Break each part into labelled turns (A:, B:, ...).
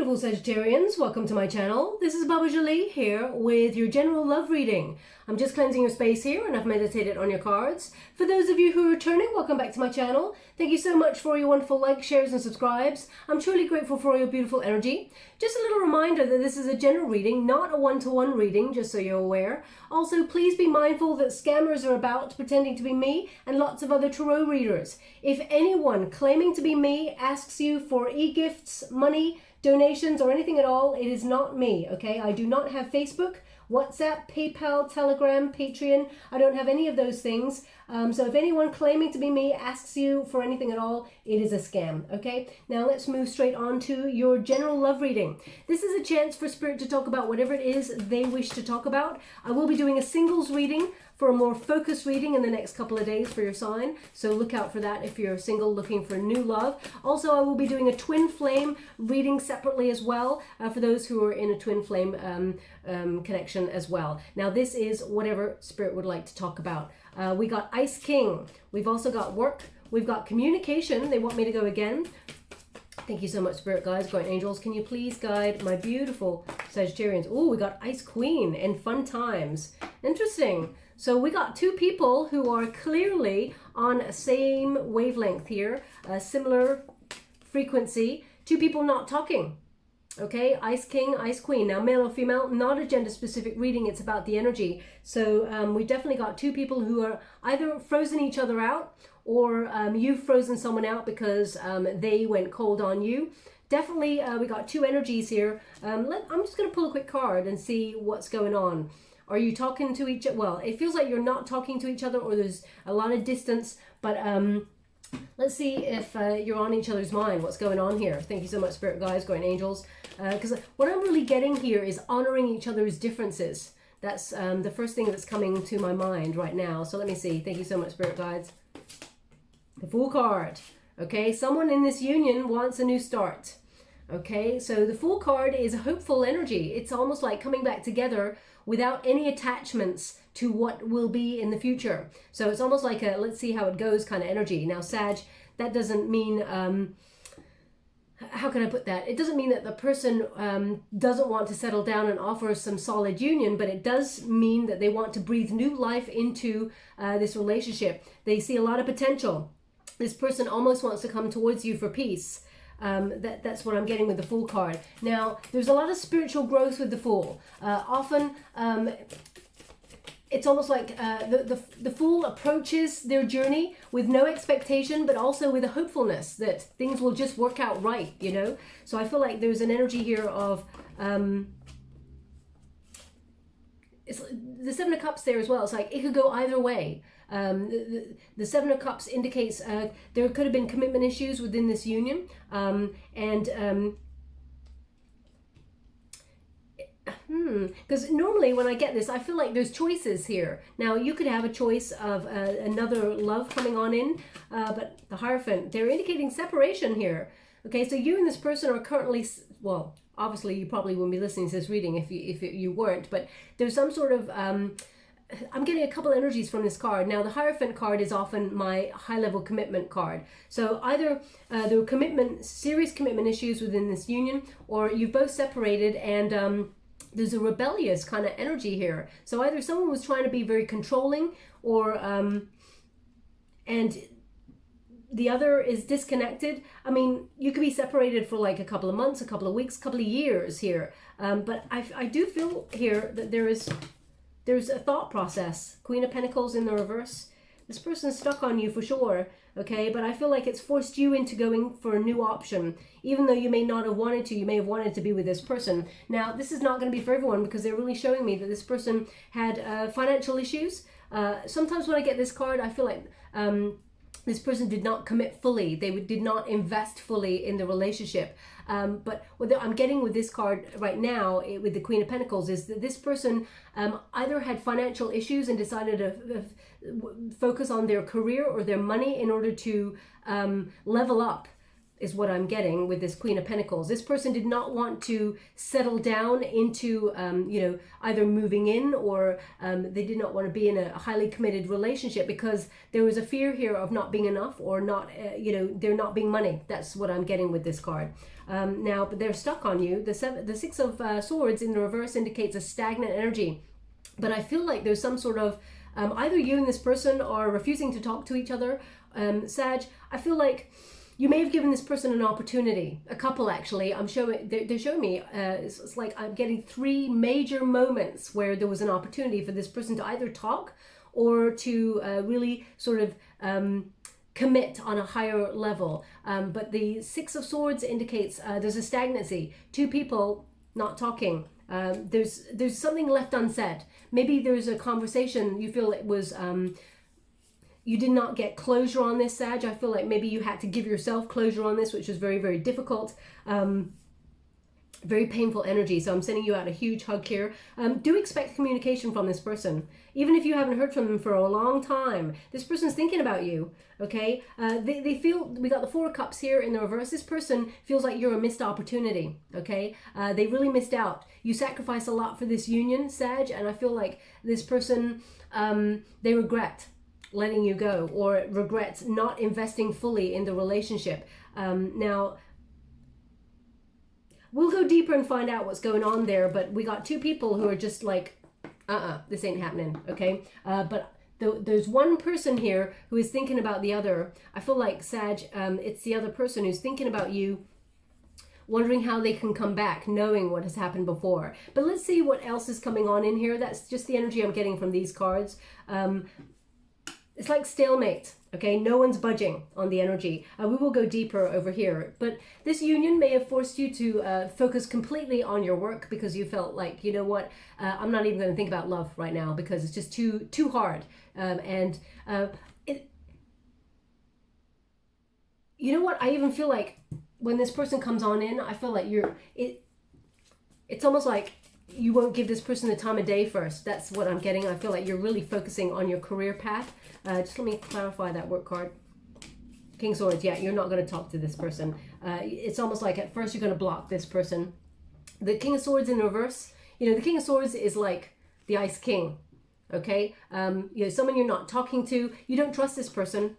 A: beautiful Sagittarians, welcome to my channel. This is Baba Jolie here with your general love reading. I'm just cleansing your space here and I've meditated on your cards. For those of you who are returning, welcome back to my channel. Thank you so much for your wonderful likes, shares and subscribes. I'm truly grateful for all your beautiful energy. Just a little reminder that this is a general reading, not a one-to-one reading, just so you're aware. Also, please be mindful that scammers are about pretending to be me and lots of other tarot readers. If anyone claiming to be me asks you for e-gifts, money, donations or anything at all, it is not me, okay? I do not have Facebook, WhatsApp, PayPal, Telegram, Patreon. I don't have any of those things. So if anyone claiming to be me asks you for anything at all, it is a scam, okay? Now let's move straight on to your general love reading. This is a chance for Spirit to talk about whatever it is they wish to talk about. I will be doing a singles reading for a more focused reading in the next couple of days for your sign. So look out for that if you're single looking for new love. Also, I will be doing a twin flame reading separately as well for those who are in a twin flame connection as well. Now, this is whatever Spirit would like to talk about. We got Ice King. We've also got work. We've got communication. They want me to go again. Thank you so much, Spirit guides, guardian angels. Can you please guide my beautiful Sagittarians? Oh, we got Ice Queen and fun times. Interesting. So we got two people who are clearly on a same wavelength here, a similar frequency, two people not talking. Okay, Ice King, Ice Queen. Now, male or female, not a gender-specific reading. It's about the energy. So we definitely got two people who are either frozen each other out or you've frozen someone out because they went cold on you. Definitely, we got two energies here. I'm just going to pull a quick card and see what's going on. Are you talking to each other? Well, it feels like you're not talking to each other or there's a lot of distance, but let's see if you're on each other's mind. What's going on here? Thank you so much, Spirit guides, guardian angels. Because what I'm really getting here is honoring each other's differences. That's the first thing that's coming to my mind right now. So let me see. Thank you so much, Spirit guides. The Fool card. Okay, someone in this union wants a new start. Okay, so the Fool card is a hopeful energy. It's almost like coming back together without any attachments to what will be in the future. So it's almost like a let's see how it goes kind of energy. Now, Sag, that doesn't mean, how can I put that? It doesn't mean that the person doesn't want to settle down and offer some solid union, but it does mean that they want to breathe new life into this relationship. They see a lot of potential. This person almost wants to come towards you for peace. That's what I'm getting with the Fool card. Now, there's a lot of spiritual growth with the Fool. Often, it's almost like the Fool approaches their journey with no expectation, but also with a hopefulness that things will just work out right, you know? So I feel like there's an energy here of... it's the Seven of Cups there as well. It's like it could go either way. The Seven of Cups indicates there could have been commitment issues within this union, because normally when I get this, I feel like there's choices here. Now, you could have a choice of another love coming on in, but the Hierophant, they're indicating separation here. Okay, so you and this person are currently, well, obviously you probably wouldn't be listening to this reading if you weren't, but there's some sort of I'm getting a couple energies from this card. Now, the Hierophant card is often my high-level commitment card. So either there were serious commitment issues within this union, or you've both separated and there's a rebellious kind of energy here. So either someone was trying to be very controlling, or and the other is disconnected. I mean, you could be separated for like a couple of months, a couple of weeks, a couple of years here. But I do feel here that there's a thought process. Queen of Pentacles in the reverse. This person's stuck on you for sure, okay? But I feel like it's forced you into going for a new option. Even though you may not have wanted to, you may have wanted to be with this person. Now, this is not going to be for everyone because they're really showing me that this person had financial issues. Sometimes when I get this card, I feel like this person did not commit fully. They did not invest fully in the relationship. But what I'm getting with this card right now, with the Queen of Pentacles, is that this person either had financial issues and decided to focus on their career or their money in order to level up. is what I'm getting with this Queen of Pentacles. This person did not want to settle down into, you know, either moving in or they did not want to be in a highly committed relationship because there was a fear here of not being enough or not, you know, there not being money. That's what I'm getting with this card. Now, but they're stuck on you. The Six of Swords in the reverse indicates a stagnant energy. But I feel like there's some sort of, either you and this person are refusing to talk to each other. Sag, I feel like you may have given this person an opportunity, a couple actually. I'm showing, they're showing me, it's like I'm getting 3 major moments where there was an opportunity for this person to either talk or to really sort of commit on a higher level. But the Six of Swords indicates there's a stagnancy, 2 people not talking. There's something left unsaid. Maybe there's a conversation you feel it was, you did not get closure on this, Sag. I feel like maybe you had to give yourself closure on this, which was very, very difficult. Very painful energy. So I'm sending you out a huge hug here. Do expect communication from this person. Even if you haven't heard from them for a long time, this person's thinking about you, okay? They feel, we got the 4 of Cups here in the reverse. This person feels like you're a missed opportunity, okay? They really missed out. You sacrificed a lot for this union, Sag, and I feel like this person, they regret letting you go or regrets not investing fully in the relationship. Now, we'll go deeper and find out what's going on there, but we got 2 people who are just like, this ain't happening, okay? But there's one person here who is thinking about the other. I feel like, Sag, it's the other person who's thinking about you, wondering how they can come back, knowing what has happened before. But let's see what else is coming on in here. That's just the energy I'm getting from these cards. It's like stalemate, okay? No one's budging on the energy. We will go deeper over here. But this union may have forced you to focus completely on your work because you felt like, you know what, I'm not even going to think about love right now because it's just too hard. You know what, I even feel like when this person comes on in, I feel like it's almost like you won't give this person the time of day first. That's what I'm getting. I feel like you're really focusing on your career path. Just let me clarify that work card. King of Swords, yeah, you're not going to talk to this person. It's almost like at first you're going to block this person. The King of Swords in reverse, you know, the King of Swords is like the Ice King, okay? You know, someone you're not talking to, you don't trust this person,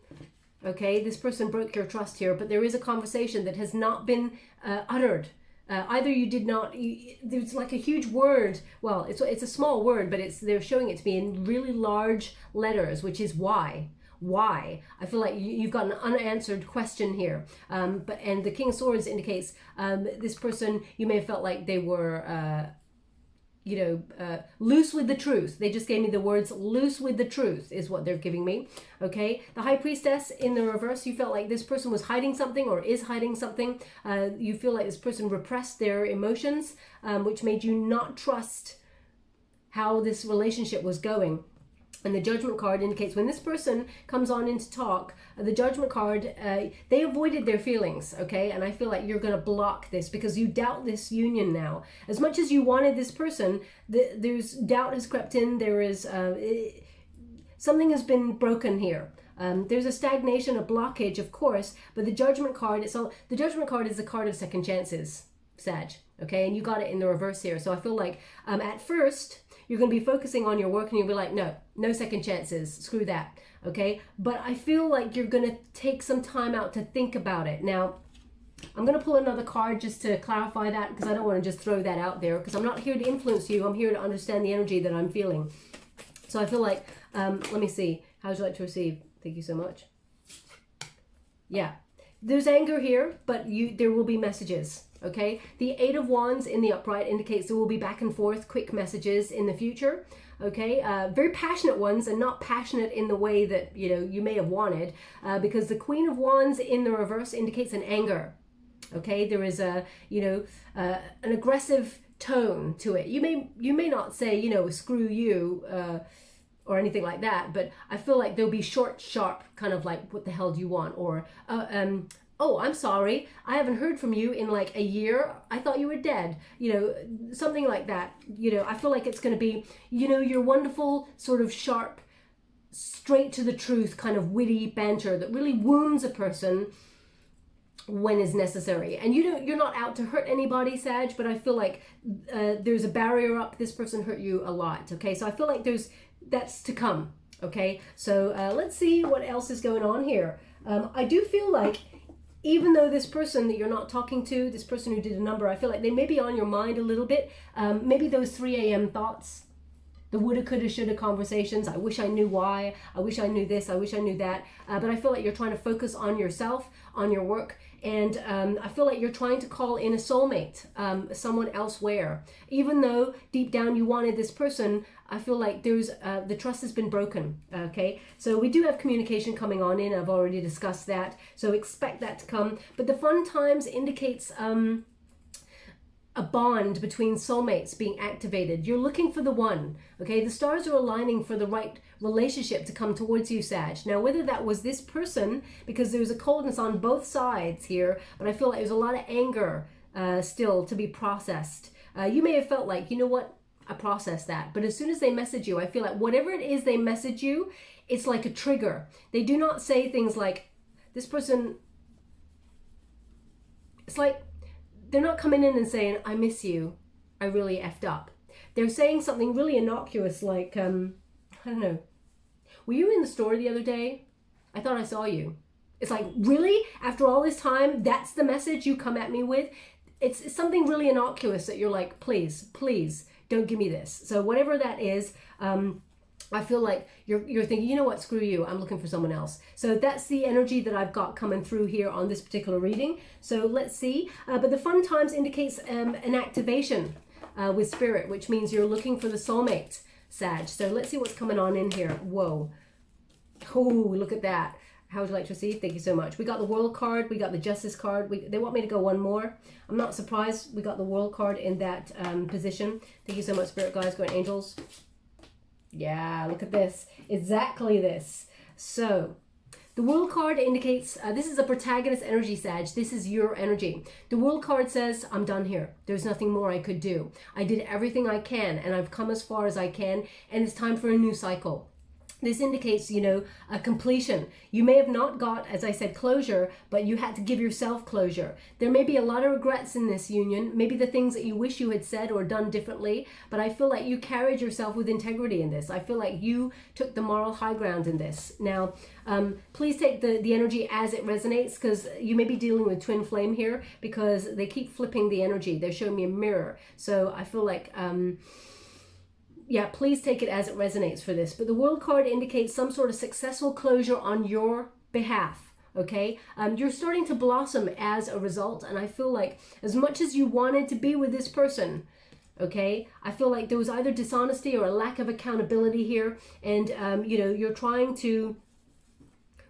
A: okay? This person broke your trust here, but there is a conversation that has not been uttered. Either you did not, there's like a huge word, well, it's a small word, but they're showing it to me in really large letters, which is why. Why? I feel like you've got an unanswered question here. And the King of Swords indicates this person, you may have felt like they were, loose with the truth. They just gave me the words loose with the truth is what they're giving me. Okay. The High Priestess in the reverse, you felt like this person was hiding something or is hiding something. You feel like this person repressed their emotions, which made you not trust how this relationship was going. And the Judgment card indicates when this person comes on in to talk, the Judgment card, they avoided their feelings, okay? And I feel like you're going to block this because you doubt this union now. As much as you wanted this person, there's doubt has crept in. There is, something has been broken here. There's a stagnation, a blockage, of course, but the Judgment card, the Judgment card is the card of second chances, Sag, okay? And you got it in the reverse here. So I feel like at first, you're going to be focusing on your work and you'll be like, no second chances, screw that, okay? But I feel like you're going to take some time out to think about it. Now, I'm going to pull another card just to clarify that because I don't want to just throw that out there because I'm not here to influence you. I'm here to understand the energy that I'm feeling. So I feel like, let me see. How would you like to receive? Thank you so much. Yeah, there's anger here, but there will be messages. Okay, the Eight of Wands in the upright indicates there will be back and forth quick messages in the future. Okay, very passionate ones and not passionate in the way that you may have wanted, because the Queen of Wands in the reverse indicates an anger. Okay, there is an aggressive tone to it. You may not say screw you or anything like that, but I feel like there'll be short, sharp kind of like what the hell do you want, or oh, I'm sorry, I haven't heard from you in like a year. I thought you were dead. Something like that. I feel like it's going to be, your wonderful sort of sharp, straight to the truth kind of witty banter that really wounds a person when is necessary. And you're not out to hurt anybody, Sag, but I feel like there's a barrier up. This person hurt you a lot, okay? So I feel like that's to come, okay? So let's see what else is going on here. I do feel like even though this person that you're not talking to, this person who did a number, I feel like they may be on your mind a little bit. Maybe those 3 a.m. thoughts, the woulda, coulda, shoulda conversations. I wish I knew why. I wish I knew this. I wish I knew that. But I feel like you're trying to focus on yourself, on your work. And I feel like you're trying to call in a soulmate, someone elsewhere. Even though deep down you wanted this person, I feel like the trust has been broken, okay? So we do have communication coming on in. I've already discussed that. So expect that to come. But the fun times indicates a bond between soulmates being activated. You're looking for the one, okay? The stars are aligning for the right relationship to come towards you, Sag. Now, whether that was this person, because there's a coldness on both sides here, but I feel like there's a lot of anger still to be processed. You may have felt like, you know what? I processed that. But as soon as they message you, I feel like whatever it is they message you, it's like a trigger. They do not say things like, this person, it's like, they're not coming in and saying, I miss you, I really effed up. They're saying something really innocuous like, I don't know, were you in the store the other day? I thought I saw you. It's like, really? After all this time, that's the message you come at me with? It's something really innocuous that you're like, please, please, don't give me this. So whatever that is, I feel like you're thinking, you know what, screw you, I'm looking for someone else. So that's the energy that I've got coming through here on this particular reading. So let's see. But the fun times indicates an activation with spirit, which means you're looking for the soulmate, Sag. So let's see what's coming on in here. Whoa. Oh, look at that. How would you like to receive? Thank you so much. We got the World card. We got the Justice card. They want me to go one more. I'm not surprised we got the World card in that position. Thank you so much, Spirit Guides, Great Angels. Yeah, look at this. Exactly this. So, the World card indicates, this is a protagonist energy, Sag. This is your energy. The World card says, I'm done here. There's nothing more I could do. I did everything I can, and I've come as far as I can, and it's time for a new cycle. This indicates, you know, a completion. You may have not got, as I said, closure, but you had to give yourself closure. There may be a lot of regrets in this union, maybe the things that you wish you had said or done differently, but I feel like you carried yourself with integrity in this. I feel like you took the moral high ground in this. Now, please take the energy as it resonates, because you may be dealing with twin flame here, because they keep flipping the energy. They're showing me a mirror. So I feel like... yeah, please take it as it resonates for this. But the World card indicates some sort of successful closure on your behalf, okay? You're starting to blossom as a result, and I feel like as much as you wanted to be with this person, okay, I feel like there was either dishonesty or a lack of accountability here, and, you know, you're trying to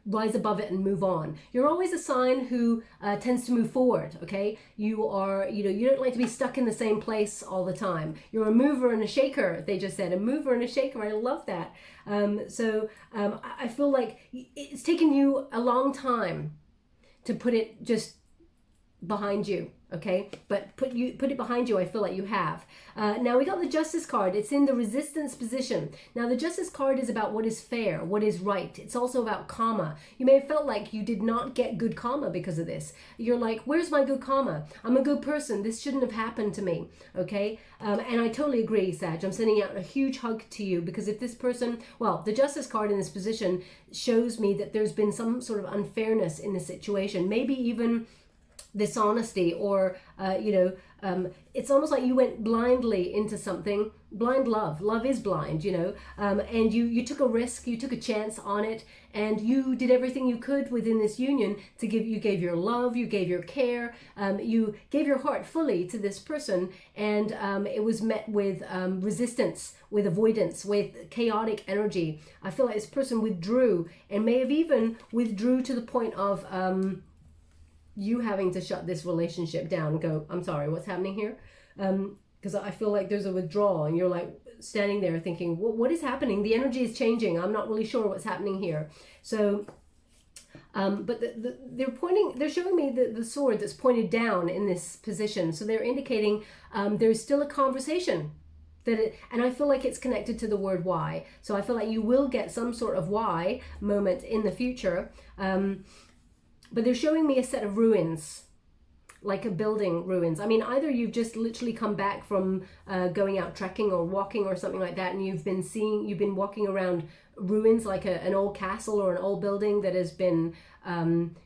A: rise above it and move on. You're always a sign who tends to move forward, okay? You are, you know, you don't like to be stuck in the same place all the time. You're a mover and a shaker, they just said. A mover and a shaker, I love that. I feel like it's taken you a long time to put it just behind you, okay? But put it behind you, I feel like you have. Now we got the Justice card. It's in the resistance position. Now the Justice card is about what is fair, what is right. It's also about karma. You may have felt like you did not get good karma because of this. You're like, where's my good karma? I'm a good person. This shouldn't have happened to me, okay? And I totally agree, Sag. I'm sending out a huge hug to you, because if this person, well, the Justice card in this position shows me that there's been some sort of unfairness in the situation, maybe even dishonesty, or you know, it's almost like you went blindly into something. Blind love is blind, you know, and you took a risk, you took a chance on it, and you did everything you could within this union to you gave your love, you gave your care, you gave your heart fully to this person, and it was met with resistance, with avoidance, with chaotic energy. I feel like this person withdrew, and may have even withdrew to the point of you having to shut this relationship down and go, I'm sorry, what's happening here? Because I feel like there's a withdrawal, and you're like standing there thinking, what is happening? The energy is changing. I'm not really sure what's happening here. So, but they're showing me the sword that's pointed down in this position. So they're indicating there's still a conversation. And I feel like it's connected to the word why. So I feel like you will get some sort of why moment in the future. but they're showing me a set of ruins, like a building ruins. I mean, either you've just literally come back from going out trekking or walking or something like that, and you've been walking around ruins, like an old castle or an old building that has been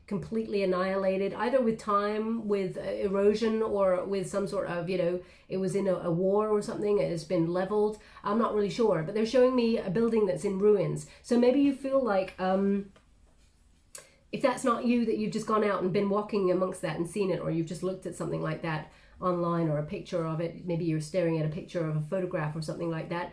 A: completely annihilated, either with time, with erosion, or with some sort of, it was in a war or something, it has been leveled. I'm not really sure, but they're showing me a building that's in ruins. So maybe you feel like, if that's not you, that you've just gone out and been walking amongst that and seen it, or you've just looked at something like that online, or a picture of it, maybe you're staring at a picture of a photograph or something like that.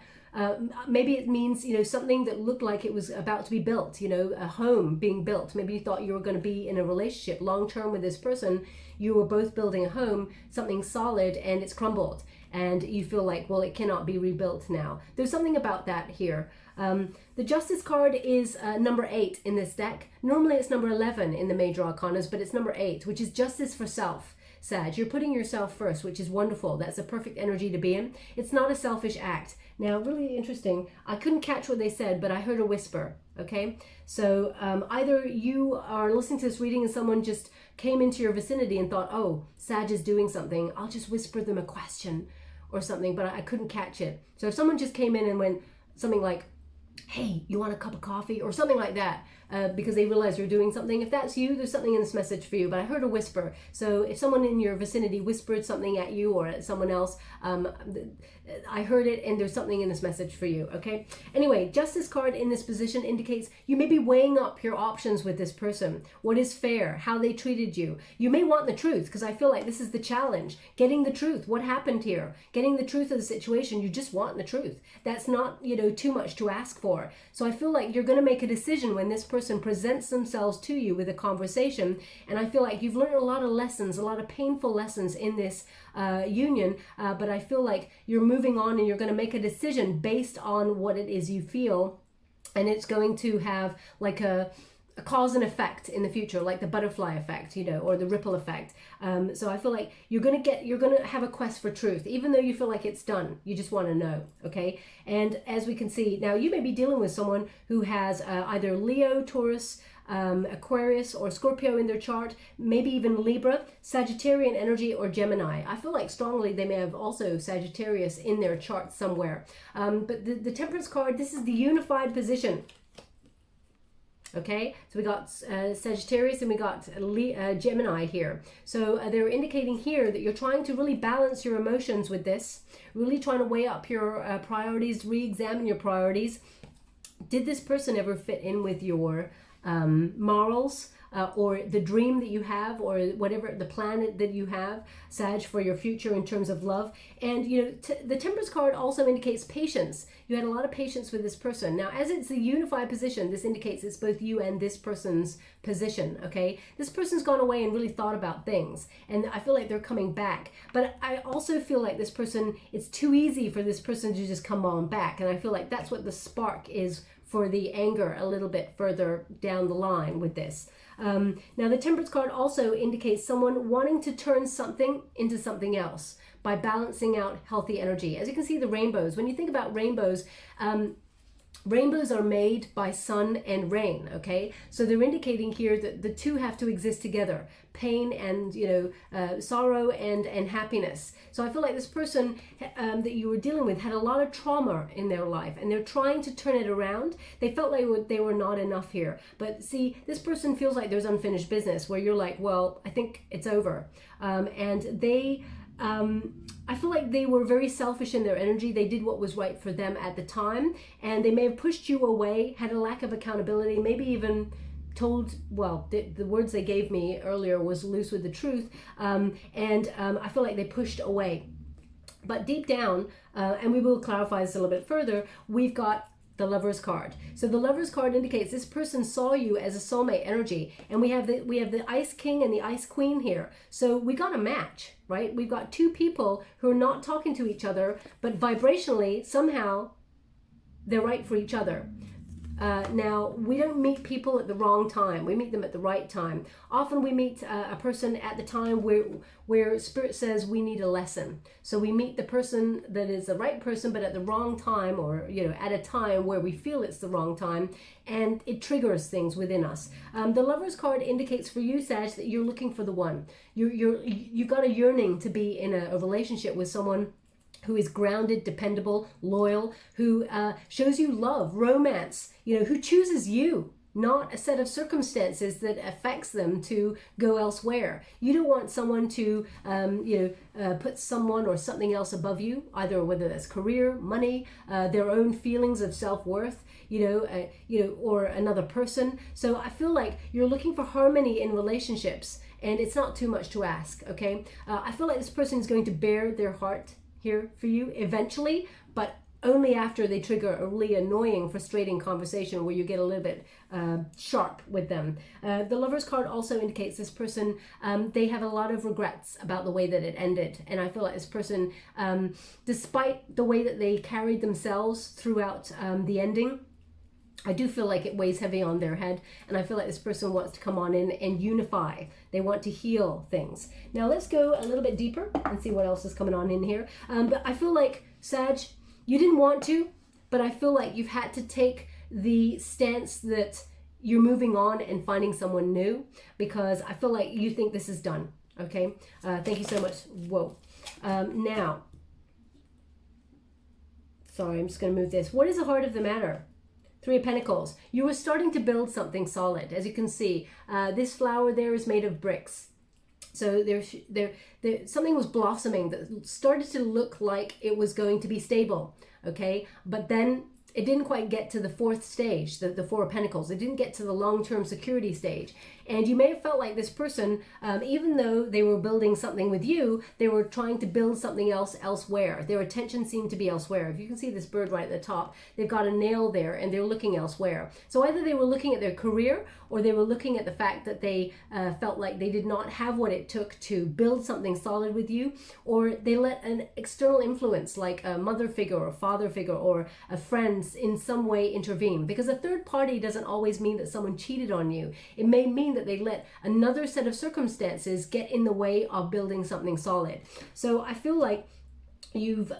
A: Maybe it means, something that looked like it was about to be built, a home being built. Maybe you thought you were going to be in a relationship long term with this person. You were both building a home, something solid, and it's crumbled. And you feel like, well, it cannot be rebuilt now. There's something about that here. The Justice card is number 8 in this deck. Normally it's number 11 in the major arcanas, but it's number 8, which is justice for self. Sag, you're putting yourself first, which is wonderful. That's a perfect energy to be in. It's not a selfish act. Now, really interesting. I couldn't catch what they said, but I heard a whisper. Okay, so either you are listening to this reading and someone just came into your vicinity and thought, oh, Sag is doing something, I'll just whisper them a question or something, but I couldn't catch it. So if someone just came in and went something like, hey, you want a cup of coffee or something like that, because they realize you're doing something. If that's you, there's something in this message for you, but I heard a whisper. So if someone in your vicinity whispered something at you or at someone else, I heard it, and there's something in this message for you, okay? Anyway, Justice card in this position indicates you may be weighing up your options with this person. What is fair? How they treated you. You may want the truth, because I feel like this is the challenge. Getting the truth. What happened here? Getting the truth of the situation. You just want the truth. That's not, too much to ask for. So I feel like you're going to make a decision when this person presents themselves to you with a conversation, and I feel like you've learned a lot of lessons, a lot of painful lessons in this union, but I feel like you're moving on and you're going to make a decision based on what it is you feel, and it's going to have like a cause and effect in the future, like the butterfly effect, or the ripple effect. So I feel like you're going to have a quest for truth, even though you feel like it's done. You just want to know, okay? And as we can see, now you may be dealing with someone who has either Leo, Taurus, Aquarius, or Scorpio in their chart, maybe even Libra, Sagittarian energy, or Gemini. I feel like strongly they may have also Sagittarius in their chart somewhere. But the Temperance card, this is the unified position. Okay, so we got Sagittarius and we got Gemini here. So they're indicating here that you're trying to really balance your emotions with this, really trying to weigh up your priorities, re-examine your priorities. Did this person ever fit in with your morals, or the dream that you have, or whatever the plan that you have, Sag, for your future in terms of love? And the Temperance card also indicates patience. You had a lot of patience with this person. Now, as it's a unified position, this indicates it's both you and this person's position, okay? This person's gone away and really thought about things, and I feel like they're coming back. But I also feel like this person, it's too easy for this person to just come on back, and I feel like that's what the spark is for the anger a little bit further down the line with this. Now, the Temperance card also indicates someone wanting to turn something into something else by balancing out healthy energy. As you can see, the rainbows, when you think about rainbows, rainbows are made by sun and rain, okay? So they're indicating here that the two have to exist together, pain and, sorrow and happiness. So I feel like this person that you were dealing with had a lot of trauma in their life, and they're trying to turn it around. They felt like they were not enough here. But see, this person feels like there's unfinished business where you're like, well, I think it's over. And they... I feel like they were very selfish in their energy. They did what was right for them at the time, and they may have pushed you away, had a lack of accountability, maybe even told, well, the words they gave me earlier was loose with the truth, and I feel like they pushed away. But deep down, and we will clarify this a little bit further, we've got the Lover's card. So the Lover's card indicates this person saw you as a soulmate energy, and we have the Ice King and the Ice Queen here. So we got a match, right? We've got two people who are not talking to each other, but vibrationally somehow they're right for each other. Now, we don't meet people at the wrong time. We meet them at the right time. Often we meet a person at the time where Spirit says we need a lesson. So we meet the person that is the right person, but at the wrong time, or, you know, at a time where we feel it's the wrong time, and it triggers things within us. The Lover's card indicates for you, Sag, that you're looking for the one. You've got a yearning to be in a relationship with someone who is grounded, dependable, loyal, who shows you love, romance, you know, who chooses you, not a set of circumstances that affects them to go elsewhere. You don't want someone to, put someone or something else above you, either whether that's career, money, their own feelings of self-worth, or another person. So I feel like you're looking for harmony in relationships, and it's not too much to ask, okay? I feel like this person is going to bare their heart here for you eventually, but only after they trigger a really annoying, frustrating conversation where you get a little bit sharp with them. The Lover's card also indicates this person, they have a lot of regrets about the way that it ended. And I feel like this person, despite the way that they carried themselves throughout the ending, I do feel like it weighs heavy on their head, and I feel like this person wants to come on in and unify. They want to heal things. Now let's go a little bit deeper and see what else is coming on in here. But I feel like, Sag, you didn't want to, but I feel like you've had to take the stance that you're moving on and finding someone new, because I feel like you think this is done, okay? Thank you so much. Whoa. Now, sorry, I'm just going to move this. What is the heart of the matter? Three of Pentacles. You were starting to build something solid. As you can see, this flower there is made of bricks. So there, something was blossoming that started to look like it was going to be stable, okay? But then it didn't quite get to the fourth stage, the Four of Pentacles. It didn't get to the long-term security stage. And you may have felt like this person, even though they were building something with you, they were trying to build something else elsewhere. Their attention seemed to be elsewhere. If you can see this bird right at the top, they've got a nail there and they're looking elsewhere. So either they were looking at their career, or they were looking at the fact that they felt like they did not have what it took to build something solid with you, or they let an external influence like a mother figure or father figure or a friend in some way intervene. Because a third party doesn't always mean that someone cheated on you. It may mean that they let another set of circumstances get in the way of building something solid. So I feel like you've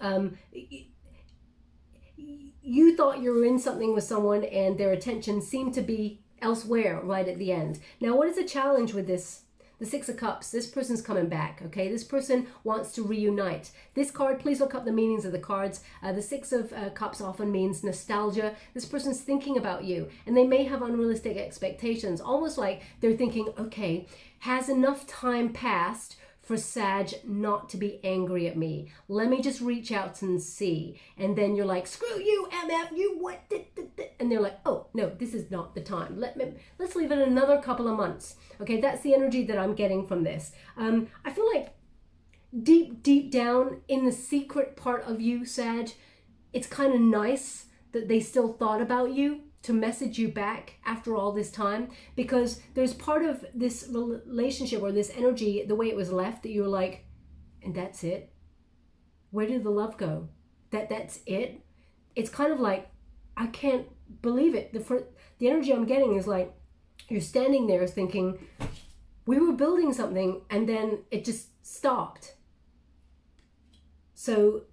A: you thought you were in something with someone and their attention seemed to be elsewhere right at the end. Now, what is the challenge with this? The Six of Cups. This person's coming back, okay? This person wants to reunite. This card, please look up the meanings of the cards. The Six of Cups often means nostalgia. This person's thinking about you, and they may have unrealistic expectations, almost like they're thinking, okay, has enough time passed for Sag not to be angry at me? Let me just reach out and see. And then you're like, screw you, MF, you what? And they're like, oh, no, this is not the time. Let's leave it another couple of months. Okay, that's the energy that I'm getting from this. I feel like deep down in the secret part of you, Sag, it's kind of nice that they still thought about you to message you back after all this time, because there's part of this relationship or this energy, the way it was left, that you're like, and that's it? Where did the love go? That's it? It's kind of like, I can't believe it. The energy I'm getting is like, you're standing there thinking, we were building something and then it just stopped. So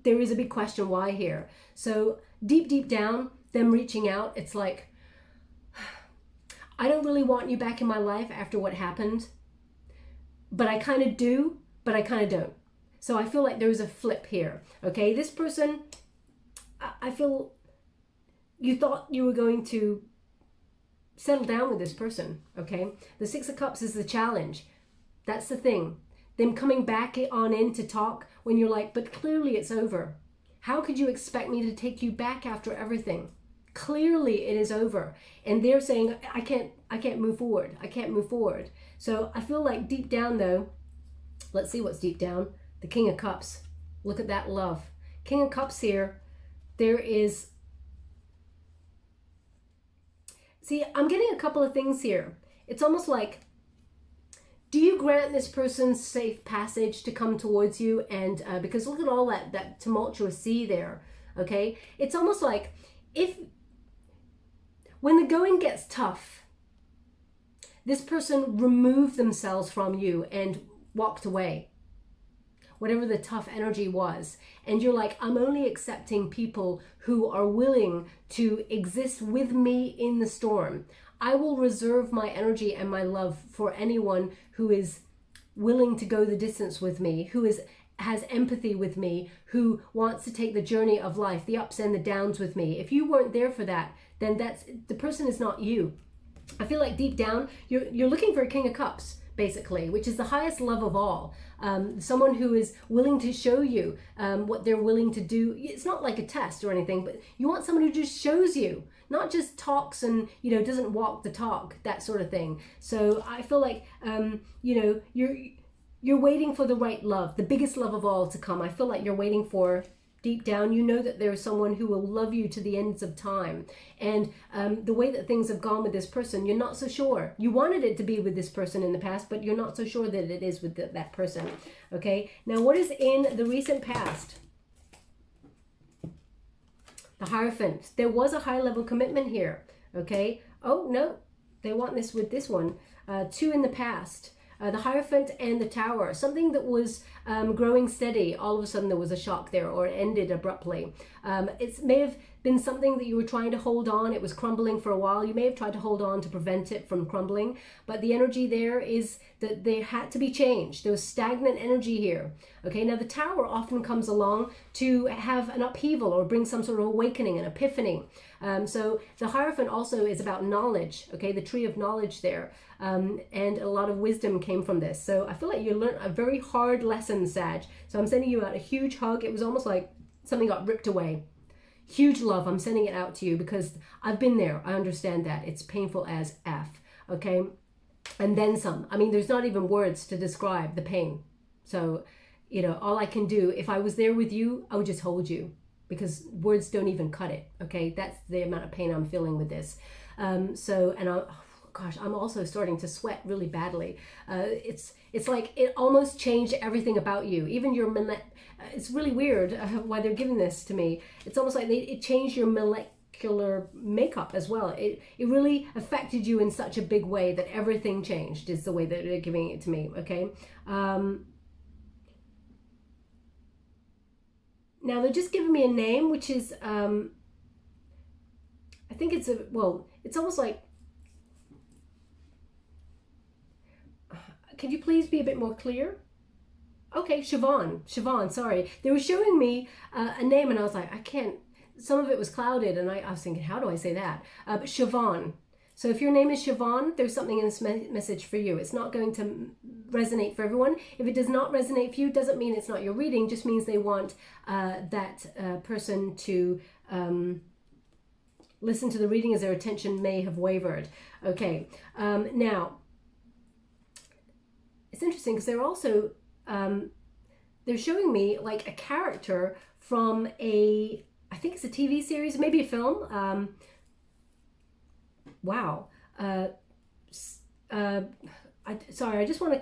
A: there is a big question why here. So deep down, them reaching out, it's like, I don't really want you back in my life after what happened, but I kind of do, but I kind of don't. So I feel like there's a flip here, okay? This person, I feel you thought you were going to settle down with this person, okay? The Six of Cups is the challenge. That's the thing. Them coming back on in to talk when you're like, but clearly it's over. How could you expect me to take you back after everything? Clearly it is over. And they're saying, I can't move forward. I can't move forward. So I feel like deep down though, let's see what's deep down. The King of Cups. Look at that love. King of Cups here. There is, see, I'm getting a couple of things here. It's almost like, do you grant this person safe passage to come towards you? And because look at all that tumultuous sea there, okay? It's almost like if when the going gets tough, this person removed themselves from you and walked away, whatever the tough energy was. And you're like, I'm only accepting people who are willing to exist with me in the storm. I will reserve my energy and my love for anyone who is willing to go the distance with me, who has empathy with me, who wants to take the journey of life, the ups and the downs with me. If you weren't there for that, then the person is not you. I feel like deep down, you're looking for a King of Cups, basically, which is the highest love of all. Someone who is willing to show you what they're willing to do. It's not like a test or anything, but you want someone who just shows you, not just talks and, doesn't walk the talk, that sort of thing. So I feel like, you're waiting for the right love, the biggest love of all to come. I feel like you're waiting for, deep down, you know that there's someone who will love you to the ends of time. And the way that things have gone with this person, you're not so sure. You wanted it to be with this person in the past, but you're not so sure that it is with that person. Okay, now what is in the recent past? The Hierophant. There was a high level commitment here. Okay, oh no, they want this with this one. 2 in the past. The Hierophant and the Tower, something that was growing steady, all of a sudden there was a shock there, or it ended abruptly. It may have been something that you were trying to hold on. It was crumbling for a while. You may have tried to hold on to prevent it from crumbling, but the energy there is that there had to be change. There was stagnant energy here. Okay, now the Tower often comes along to have an upheaval or bring some sort of awakening, an epiphany. So the Hierophant also is about knowledge, okay, the tree of knowledge there. And a lot of wisdom came from this. So I feel like you learned a very hard lesson, Sag. So I'm sending you out a huge hug. It was almost like something got ripped away. Huge love. I'm sending it out to you because I've been there. I understand that. It's painful as F, okay? And then some. I mean, there's not even words to describe the pain. So, all I can do, if I was there with you, I would just hold you, because words don't even cut it, okay? That's the amount of pain I'm feeling with this. Gosh, I'm also starting to sweat really badly. It's like it almost changed everything about you. Even your it's really weird why they're giving this to me. It's almost like it changed your molecular makeup as well. It really affected you in such a big way that everything changed, is the way that they're giving it to me, okay? Now they're just giving me a name, which is, I think it's it's almost like, can you please be a bit more clear? Okay, Siobhan, sorry. They were showing me a name and I was like, I can't, some of it was clouded and I was thinking, how do I say that? But Siobhan. So if your name is Siobhan, there's something in this message for you. It's not going to resonate for everyone. If it does not resonate for you, doesn't mean it's not your reading, just means they want that person to listen to the reading as their attention may have wavered. Okay, now, it's interesting because they're also, they're showing me like a character from I think it's a TV series, maybe a film. Wow. Sorry, I just want to,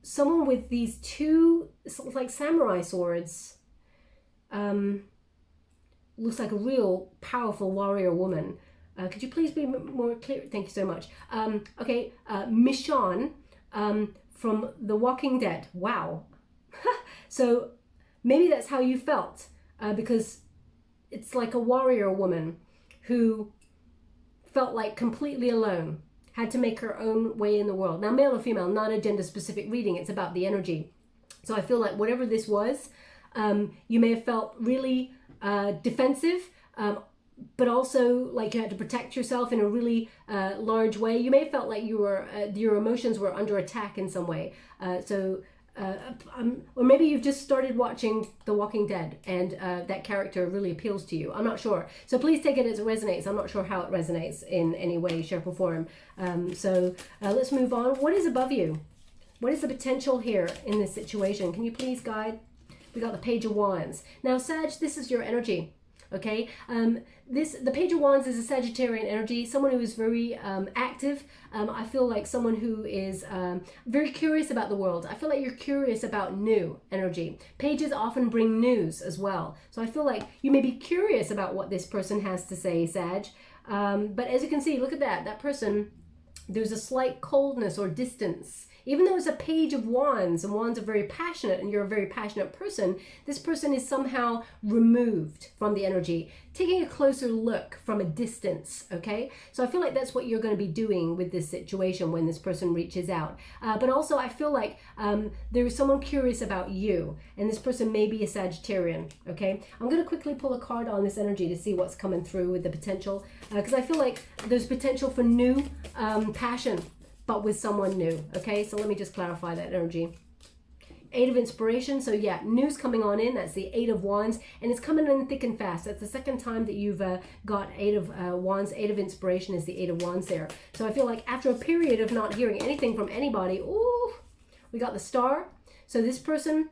A: someone with these two, like samurai swords, looks like a real powerful warrior woman. Could you please be more clear? Thank you so much. Okay, Michonne, from The Walking Dead. Wow. So maybe that's how you felt, because it's like a warrior woman who felt like completely alone, had to make her own way in the world. Now, male or female, not a gender specific reading, it's about the energy. So I feel like whatever this was, you may have felt really defensive, but also like you had to protect yourself in a really large way. You may have felt like you were, your emotions were under attack in some way. Or maybe you've just started watching The Walking Dead and that character really appeals to you. I'm not sure. So please take it as it resonates. I'm not sure how it resonates in any way, shape or form. Let's move on. What is above you? What is the potential here in this situation? Can you please guide? We got the Page of Wands. Now, Sag, this is your energy. Okay, the Page of Wands is a Sagittarian energy, someone who is very active. I feel like someone who is very curious about the world. I feel like you're curious about new energy. Pages often bring news as well. So I feel like you may be curious about what this person has to say, Sag. But as you can see, look at that person, there's a slight coldness or distance. Even though it's a page of wands, and wands are very passionate, and you're a very passionate person, this person is somehow removed from the energy, taking a closer look from a distance, okay? So I feel like that's what you're going to be doing with this situation when this person reaches out. But also I feel like there is someone curious about you, and this person may be a Sagittarian, okay? I'm going to quickly pull a card on this energy to see what's coming through with the potential, because I feel like there's potential for new passion, but with someone new, okay? So let me just clarify that energy. Eight of Inspiration, so yeah, news coming on in, that's the Eight of Wands, and it's coming in thick and fast. That's the second time that you've got Eight of Wands. Eight of Inspiration is the Eight of Wands there. So I feel like after a period of not hearing anything from anybody, ooh, we got the Star. So this person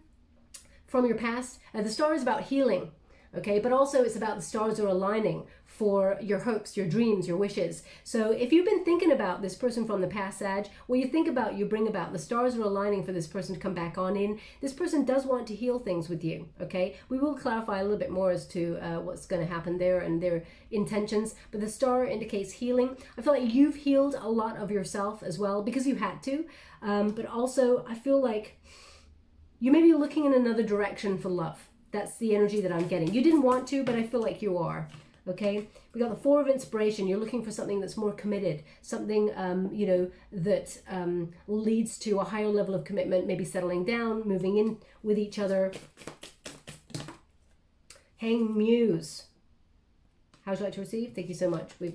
A: from your past, the Star is about healing, okay? But also it's about the stars are aligning for your hopes, your dreams, your wishes. So if you've been thinking about this person from the past, Sag, what you think about, you bring about. The stars are aligning for this person to come back on in. This person does want to heal things with you, okay? We will clarify a little bit more as to what's going to happen there and their intentions, but the star indicates healing. I feel like you've healed a lot of yourself as well because you had to, but also I feel like you may be looking in another direction for love. That's the energy that I'm getting. You didn't want to, but I feel like you are. Okay, we got the Four of Inspiration. You're looking for something that's more committed, something you know, that leads to a higher level of commitment, maybe settling down, moving in with each other. Hanged Muse. How would you like to receive? Thank you so much. We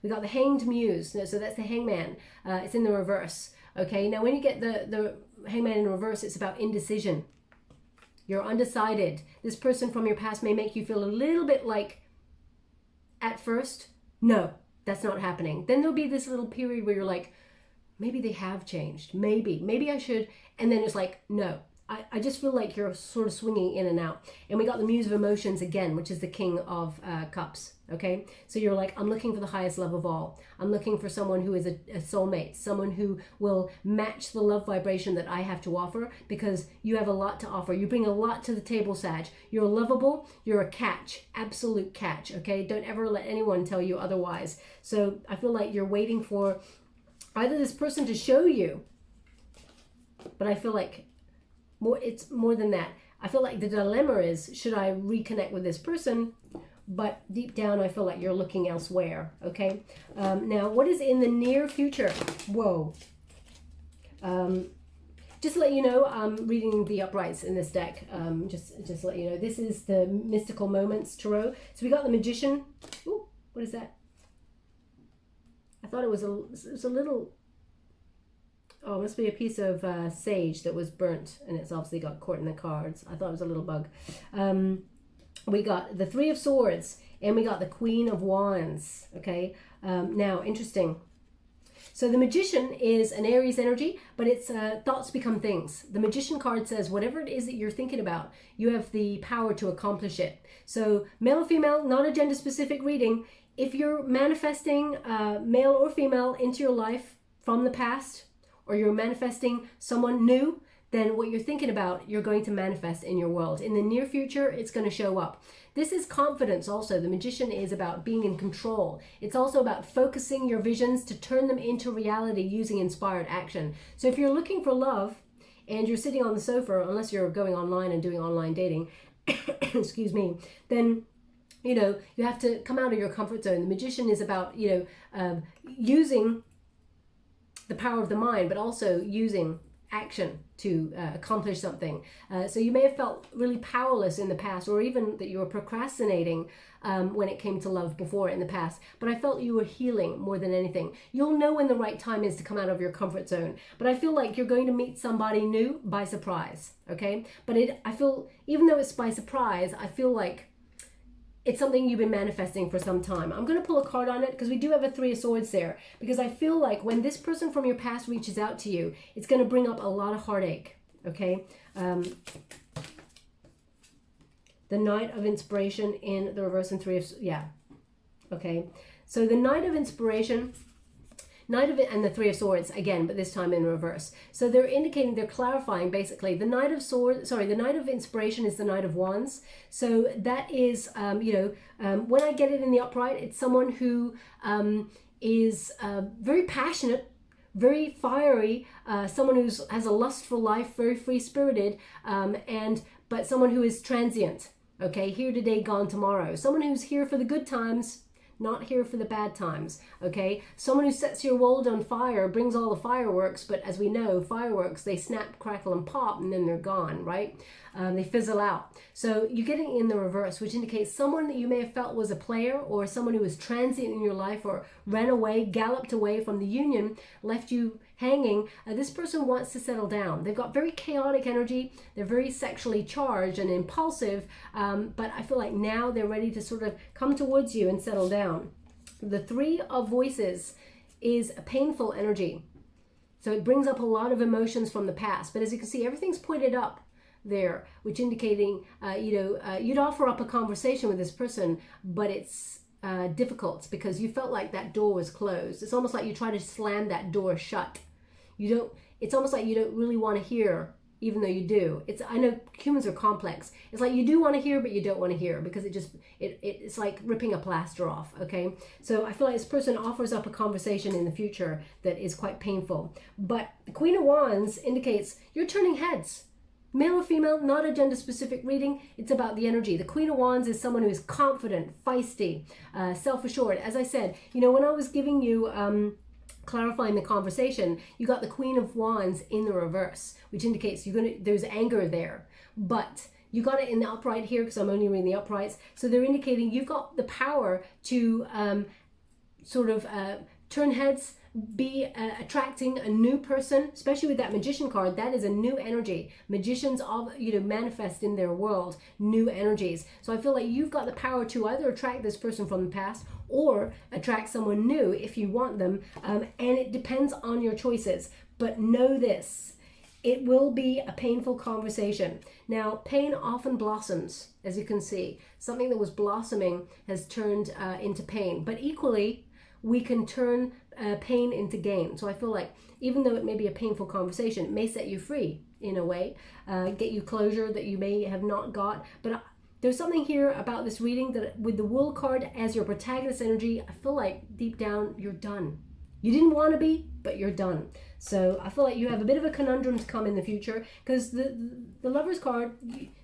A: got the Hanged Muse. So that's the Hangman. It's in the reverse. Okay, now when you get the Hangman in reverse, it's about indecision. You're undecided. This person from your past may make you feel a little bit like, at first, no, that's not happening. Then there'll be this little period where you're like, maybe they have changed. Maybe I should. And then it's like, no, I just feel like you're sort of swinging in and out. And we got the Muse of Emotions again, which is the King of Cups. Okay, so you're like, I'm looking for the highest love of all. I'm looking for someone who is a soulmate, someone who will match the love vibration that I have to offer, because you have a lot to offer. You bring a lot to the table, Sag. You're lovable. You're a catch, absolute catch. Okay, don't ever let anyone tell you otherwise. So I feel like you're waiting for either this person to show you, but I feel like it's more than that. I feel like the dilemma is, should I reconnect with this person? But deep down, I feel like you're looking elsewhere, okay? Now, what is in the near future? Whoa. Just to let you know, I'm reading the uprights in this deck. Just to let you know, this is the Mystical Moments Tarot. So we got the Magician. Ooh, what is that? I thought it was a little... Oh, it must be a piece of sage that was burnt, and it's obviously got caught in the cards. I thought it was a little bug. We got the Three of Swords, and we got the Queen of Wands, okay? Now, interesting. So the Magician is an Aries energy, but it's thoughts become things. The Magician card says whatever it is that you're thinking about, you have the power to accomplish it. So male or female, not a gender-specific reading. If you're manifesting male or female into your life from the past, or you're manifesting someone new, then what you're thinking about, you're going to manifest in your world. In the near future, it's going to show up. This is confidence also. The Magician is about being in control. It's also about focusing your visions to turn them into reality using inspired action. So if you're looking for love and you're sitting on the sofa, unless you're going online and doing online dating, excuse me, then you know, you have to come out of your comfort zone. The Magician is about, you know, using the power of the mind, but also using action to accomplish something. So you may have felt really powerless in the past, or even that you were procrastinating when it came to love before in the past. But I felt you were healing more than anything. You'll know when the right time is to come out of your comfort zone. But I feel like you're going to meet somebody new by surprise, okay? But I feel, even though it's by surprise, I feel like it's something you've been manifesting for some time. I'm going to pull a card on it because we do have a Three of Swords there. Because I feel like when this person from your past reaches out to you, it's going to bring up a lot of heartache, okay? The Knight of Inspiration in the reverse and Three of... Yeah, okay. So the Knight of Inspiration... Knight of it and the Three of Swords again, but this time in reverse. So they're indicating, they're clarifying basically. The Knight of Swords, sorry, the Knight of Inspiration is the Knight of Wands. So that is, when I get it in the upright, it's someone who is very passionate, very fiery, someone who has a lustful life, very free-spirited, but someone who is transient. Okay, here today, gone tomorrow. Someone who's here for the good times, not here for the bad times. Okay, someone who sets your world on fire, brings all the fireworks, but as we know, fireworks, they snap, crackle, and pop, and then they're gone, right? They fizzle out. So you're getting in the reverse, which indicates someone that you may have felt was a player, or someone who was transient in your life, or ran away, galloped away from the union, left you hanging. This person wants to settle down. They've got very chaotic energy. They're very sexually charged and impulsive, but I feel like now they're ready to sort of come towards you and settle down. The Three of Voices is a painful energy. So it brings up a lot of emotions from the past. But as you can see, everything's pointed up there, which indicating, you'd offer up a conversation with this person, but it's difficult because you felt like that door was closed. It's almost like you try to slam that door shut. It's almost like you don't really want to hear, even though you do. I know humans are complex. It's like you do want to hear, but you don't want to hear, because it's like ripping a plaster off, okay? So I feel like this person offers up a conversation in the future that is quite painful. But the Queen of Wands indicates you're turning heads. Male or female, not a gender-specific reading. It's about the energy. The Queen of Wands is someone who is confident, feisty, self-assured. As I said, when I was giving you clarifying the conversation, you got the Queen of Wands in the reverse, which indicates there's anger there. But you got it in the upright here, because I'm only reading the uprights. So they're indicating you've got the power to turn heads, be attracting a new person, especially with that Magician card. That is a new energy. Magicians manifest in their world new energies. So I feel like you've got the power to either attract this person from the past or attract someone new if you want them, and it depends on your choices. But know this, it will be a painful conversation. Now, pain often blossoms, as you can see. Something that was blossoming has turned into pain, but equally we can turn pain into gain. So I feel like even though it may be a painful conversation, it may set you free in a way, get you closure that you may have not got. But there's something here about this reading that with the Wool card as your protagonist energy, I feel like deep down you're done. You didn't want to be, but you're done. So I feel like you have a bit of a conundrum to come in the future, because the Lovers card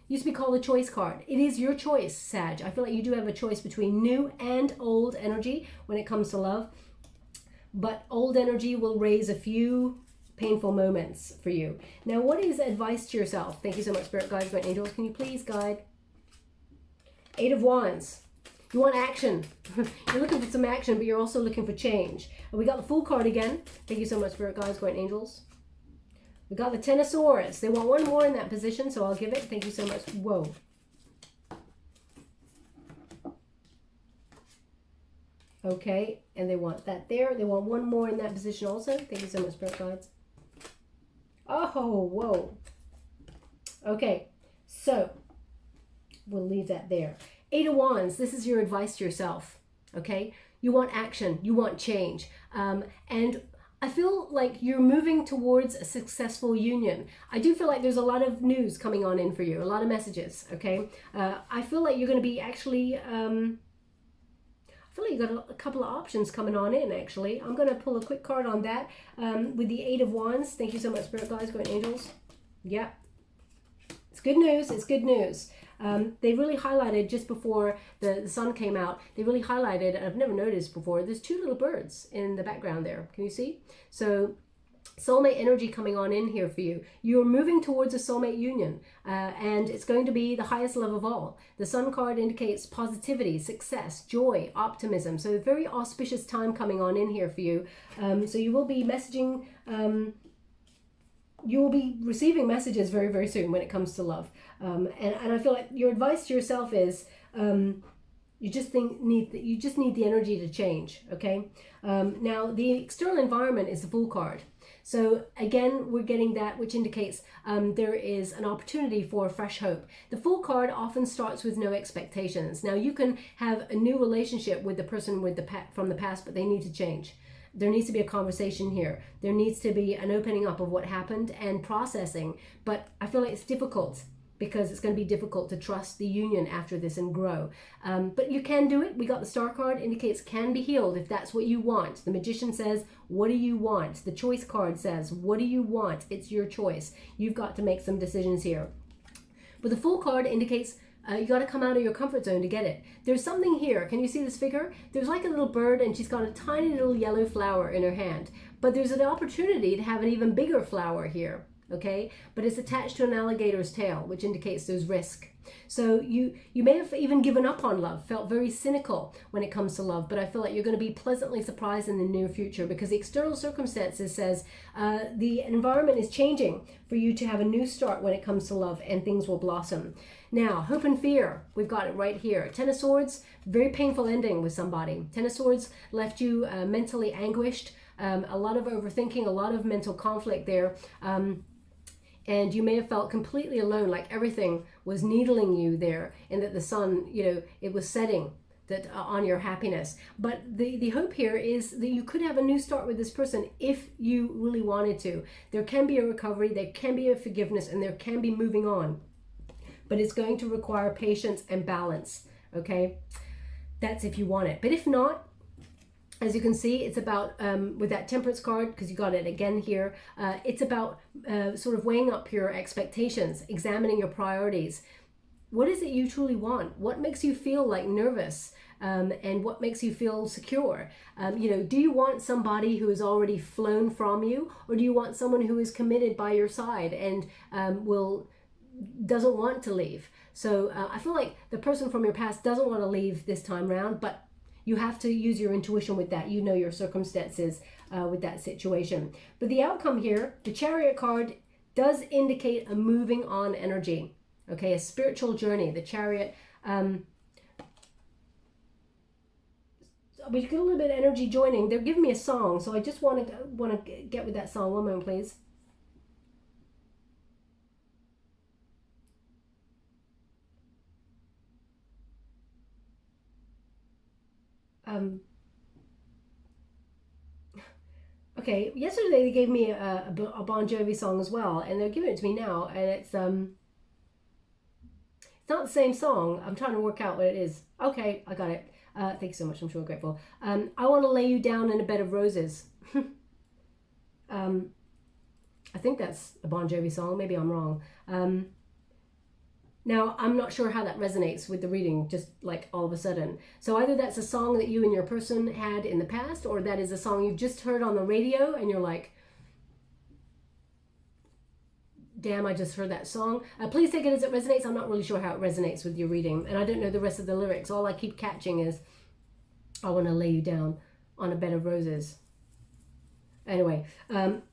A: used to be called a choice card. It is your choice, Sag. I feel like you do have a choice between new and old energy when it comes to love. But old energy will raise a few painful moments for you. Now, what is advice to yourself? Thank you so much, Spirit Guides, my angels. Can you please guide? Eight of Wands. You want action. You're looking for some action, but you're also looking for change. And we got the Fool card again. Thank you so much, Spirit Guides, Guardian Angels. We got the Ten of Swords. They want one more in that position, so I'll give it. Thank you so much. Whoa. Okay, and they want that there. They want one more in that position also. Thank you so much, Spirit Guides. Oh, whoa. Okay, so we'll leave that there. Eight of Wands, this is your advice to yourself, okay? You want action, you want change. And I feel like you're moving towards a successful union. I do feel like there's a lot of news coming on in for you, a lot of messages, okay? I feel like you're going to be actually, I feel like you've got a couple of options coming on in, actually. I'm going to pull a quick card on that with the Eight of Wands. Thank you so much, Spirit Guides, Guardian Angels. Yeah. It's good news, it's good news. They really highlighted just before the sun came out, they really highlighted, and I've never noticed before, there's two little birds in the background there. Can you see? So soulmate energy coming on in here for you. You're moving towards a soulmate union, and it's going to be the highest love of all. The Sun card indicates positivity, success, joy, optimism. So a very auspicious time coming on in here for you. So you will be messaging, you will be receiving messages very, very soon when it comes to love. And I feel like your advice to yourself is you just need the energy to change, okay? Now, the external environment is the Fool card. So again, we're getting that, which indicates there is an opportunity for fresh hope. The Fool card often starts with no expectations. Now, you can have a new relationship with the person from the past, but they need to change. there needs to be a conversation here. There needs to be an opening up of what happened and processing. But I feel like it's difficult, because it's going to be difficult to trust the union after this and grow. But you can do it. We got the Star card, indicates can be healed if that's what you want. The Magician says, what do you want? The Choice card says, what do you want? It's your choice. You've got to make some decisions here. But the Fool card indicates you got to come out of your comfort zone to get it. There's something here. Can you see this figure? There's like a little bird, and she's got a tiny little yellow flower in her hand. But there's an opportunity to have an even bigger flower here. Okay, but it's attached to an alligator's tail, which indicates there's risk. So you may have even given up on love, felt very cynical when it comes to love, but I feel like you're going to be pleasantly surprised in the near future, because the external circumstances says the environment is changing for you to have a new start when it comes to love, and things will blossom. Now, hope and fear, we've got it right here. Ten of Swords, very painful ending with somebody. Ten of Swords left you mentally anguished, a lot of overthinking, a lot of mental conflict there. And you may have felt completely alone, like everything was needling you there, and that the sun, it was setting that on your happiness. But the hope here is that you could have a new start with this person if you really wanted to. There can be a recovery, there can be a forgiveness, and there can be moving on. But it's going to require patience and balance, okay? That's if you want it. But if not, as you can see, it's about, with that Temperance card, because you got it again here, it's about sort of weighing up your expectations, examining your priorities. What is it you truly want? What makes you feel like nervous? And what makes you feel secure? Do you want somebody who has already flown from you, or do you want someone who is committed by your side and doesn't want to leave? So I feel like the person from your past doesn't want to leave this time round, but you have to use your intuition with that. You know your circumstances with that situation. But the outcome here, the Chariot card, does indicate a moving on energy. Okay, a spiritual journey. The Chariot, we get a little bit of energy joining. They're giving me a song, so I just want to get with that song. One moment, please. Okay, yesterday they gave me a Bon Jovi song as well, and they're giving it to me now, and it's not the same song. I'm trying to work out what it is. Okay, I got it. Thank you so much. I'm sure grateful. I Want to Lay You Down in a Bed of Roses. I think that's a Bon Jovi song. Maybe I'm wrong. Now, I'm not sure how that resonates with the reading, just like all of a sudden. So either that's a song that you and your person had in the past, or that is a song you've just heard on the radio and you're like, damn, I just heard that song. Please take it as it resonates. I'm not really sure how it resonates with your reading, and I don't know the rest of the lyrics. All I keep catching is, I want to lay you down on a bed of roses. Anyway,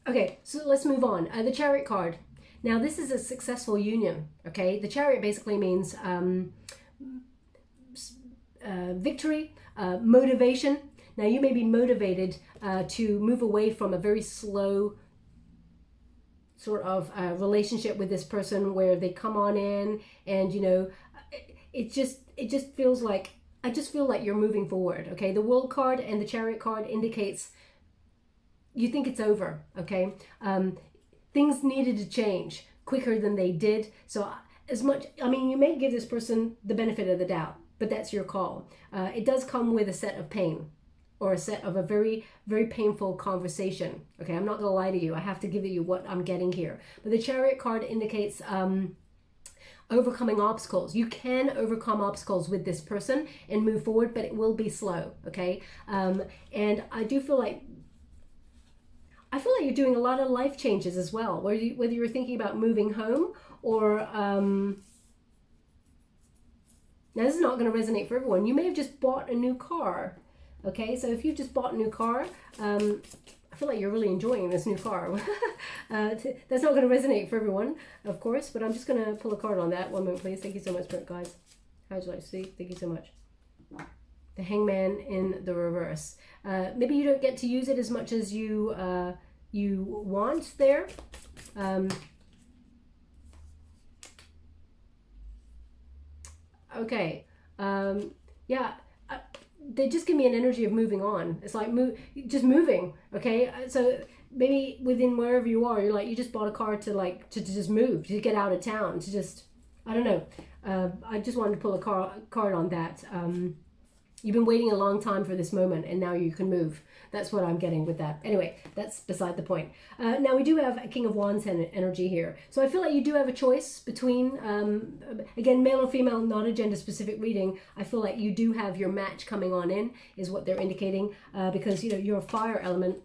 A: okay, so let's move on. The Chariot card. Now, this is a successful union, okay? The Chariot basically means victory, motivation. Now, you may be motivated to move away from a very slow sort of relationship with this person, where they come on in and, it just feels like, I just feel like you're moving forward, okay? The World card and the Chariot card indicates you think it's over, okay? Things needed to change quicker than they did. So you may give this person the benefit of the doubt, but that's your call. It does come with a set of pain, or a set of a very, very painful conversation. Okay, I'm not gonna lie to you. I have to give you what I'm getting here. But the Chariot card indicates overcoming obstacles. You can overcome obstacles with this person and move forward, but it will be slow, okay? And I feel like you're doing a lot of life changes as well, whether you're thinking about moving home or, now this is not going to resonate for everyone. You may have just bought a new car, okay? So if you've just bought a new car, I feel like you're really enjoying this new car. That's not going to resonate for everyone, of course, but I'm just going to pull a card on that. One moment, please. Thank you so much, guys. How would you like to see? Thank you so much. The Hangman in the reverse. Maybe you don't get to use it as much as you want there. Okay. Yeah. they just give me an energy of moving on. It's like just moving, okay? So maybe within wherever you are, you're like, you just bought a car to just move, to get out of town, to just, I don't know. I just wanted to pull a card on that. You've been waiting a long time for this moment, and now you can move. That's what I'm getting with that. Anyway, that's beside the point. Now we do have a King of Wands energy here. So I feel like you do have a choice between, again, male or female, not a gender specific reading. I feel like you do have your match coming on in, is what they're indicating, because, you know, you're a fire element.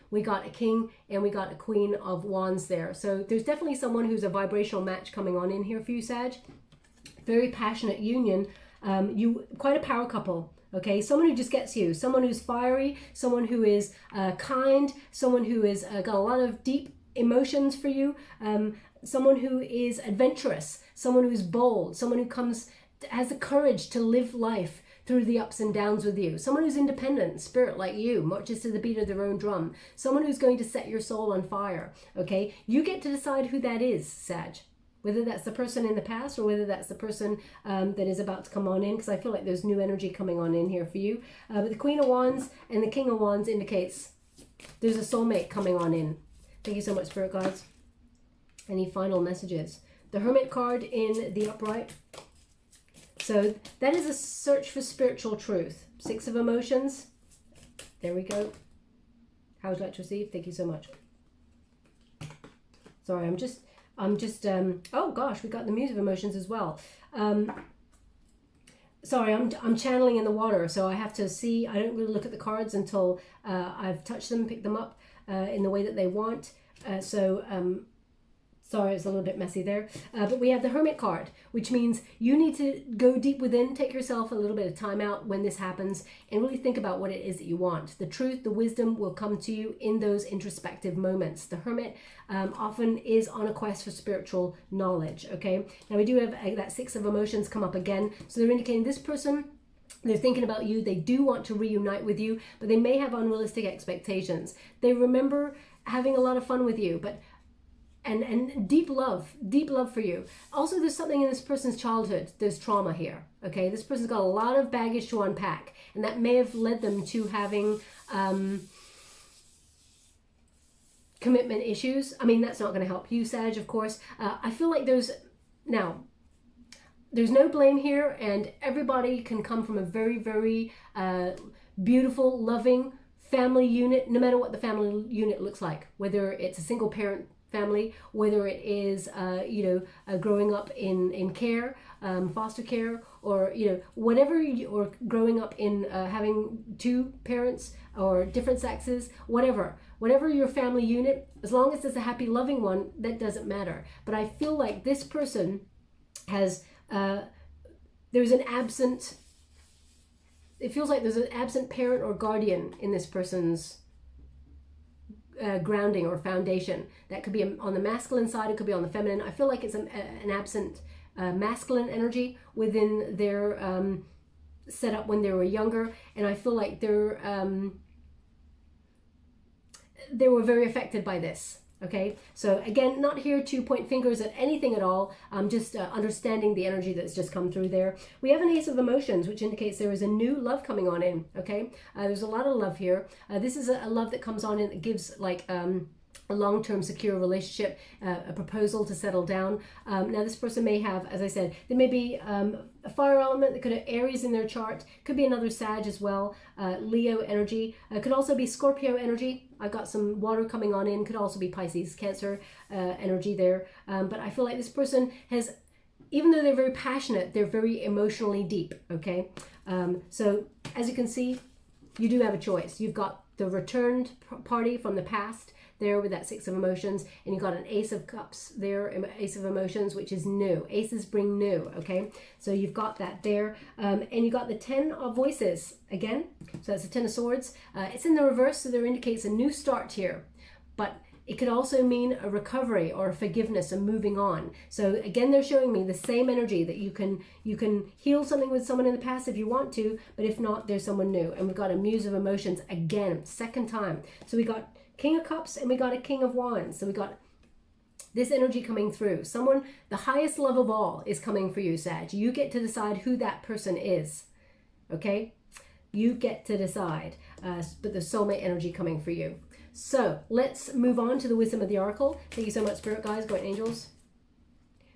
A: We got a King and we got a Queen of Wands there. So there's definitely someone who's a vibrational match coming on in here for you, Sag. Very passionate union. You quite a power couple. Okay, someone who just gets you, someone who's fiery, someone who is kind, someone who is got a lot of deep emotions for you, someone who is adventurous, someone who's bold, someone who has the courage to live life through the ups and downs with you, someone who's independent, spirit like you, marches to the beat of their own drum, someone who's going to set your soul on fire. Okay, you get to decide who that is, Sag. Whether that's the person in the past or whether that's the person that is about to come on in, because I feel like there's new energy coming on in here for you. But the Queen of Wands and the King of Wands indicates there's a soulmate coming on in. Thank you so much, Spirit Guides. Any final messages? The Hermit card in the upright. So that is a search for spiritual truth. Six of Emotions. There we go. How would you like to receive? Thank you so much. Sorry, I'm just, oh gosh, we got the Muse of Emotions as well. Sorry, I'm channeling in the water, so I have to see, I don't really look at the cards until I've touched them, picked them up in the way that they want. Sorry, it's a little bit messy there. But we have the Hermit card, which means you need to go deep within, take yourself a little bit of time out when this happens, and really think about what it is that you want. The truth, the wisdom will come to you in those introspective moments. The Hermit often is on a quest for spiritual knowledge, okay? Now we do have that Six of Emotions come up again. So they're indicating this person, they're thinking about you, they do want to reunite with you, but they may have unrealistic expectations. They remember having a lot of fun with you, but and deep love for you. Also, there's something in this person's childhood. There's trauma here, okay? This person's got a lot of baggage to unpack, and that may have led them to having commitment issues. I mean, that's not going to help you, Sag, of course. I feel like there's no blame here, and everybody can come from a very, very beautiful, loving family unit, no matter what the family unit looks like, whether it's a single parent family, whether it is growing up in care, foster care, or whatever, or growing up in having two parents or different sexes, whatever your family unit, as long as it's a happy, loving one, that doesn't matter. But I feel like this person has there's an absent, it feels like there's an absent parent or guardian in this person's grounding or foundation. That could be on the masculine side, it could be on the feminine. I feel like it's an absent masculine energy within their setup when they were younger, and I feel like they were very affected by this. Okay, so again, not here to point fingers at anything at all. I'm just understanding the energy that's just come through there. We have an Ace of Emotions, which indicates there is a new love coming on in. Okay, there's a lot of love here. This is a love that comes on in that gives like a long-term secure relationship, a proposal to settle down. Now this person may have, as I said, there may be a fire element that could have Aries in their chart, could be another Sag as well, Leo energy, could also be Scorpio energy. I've got some water coming on in, could also be Pisces, Cancer energy there. But I feel like this person has, even though they're very passionate, they're very emotionally deep, okay? So as you can see, you do have a choice. You've got the returned party from the past there with that Six of Emotions, and you got an Ace of Cups there, Ace of Emotions, which is new. Aces bring new, okay? So you've got that there, and you got the Ten of Voices again. So that's the Ten of Swords. It's in the reverse, so there indicates a new start here, but it could also mean a recovery or a forgiveness and moving on. So again, they're showing me the same energy that you can heal something with someone in the past if you want to, but if not, there's someone new. And we've got a Muse of Emotions again, second time. So we got King of Cups and we got a King of Wands. So we got this energy coming through. Someone, the highest love of all is coming for you, Sag. You get to decide who that person is. okay? You get to decide, but the soulmate energy coming for you. So let's move on to the wisdom of the oracle. Thank you so much, Spirit Guides, Guardian Angels.